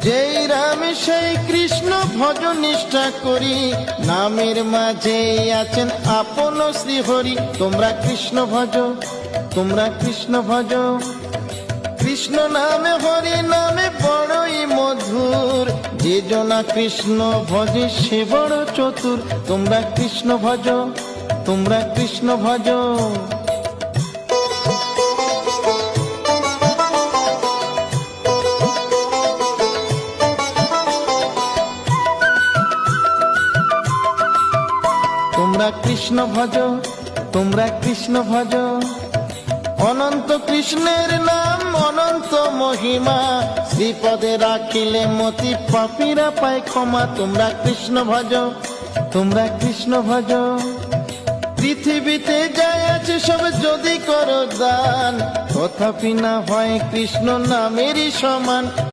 যেই রাম সেই কৃষ্ণ ভজ নিষ্ঠা করি, নামের মাঝে আছেন আপন শ্রীহরি। তোমরা কৃষ্ণ ভজ, তোমরা কৃষ্ণ ভজ। কৃষ্ণ নামে হরি নামে বড়ই মধুর, যে জনা কৃষ্ণ ভজে সে বড় চতুর। তোমরা কৃষ্ণ ভজ, তোমরা কৃষ্ণ ভজ। তোমরা কৃষ্ণ ভজ, তোমরা কৃষ্ণ ভজ। অনন্ত কৃষ্ণের নাম অনন্ত মহিমা, শ্রীপদে রাখিলে মতি পাপীরা পায় ক্ষমা। তোমরা কৃষ্ণ ভজ, তোমরা কৃষ্ণ ভজ। পৃথিবীতে যাই আছে সব যদি করো দান, তথাপি না হয় কৃষ্ণ নামেরই সমান।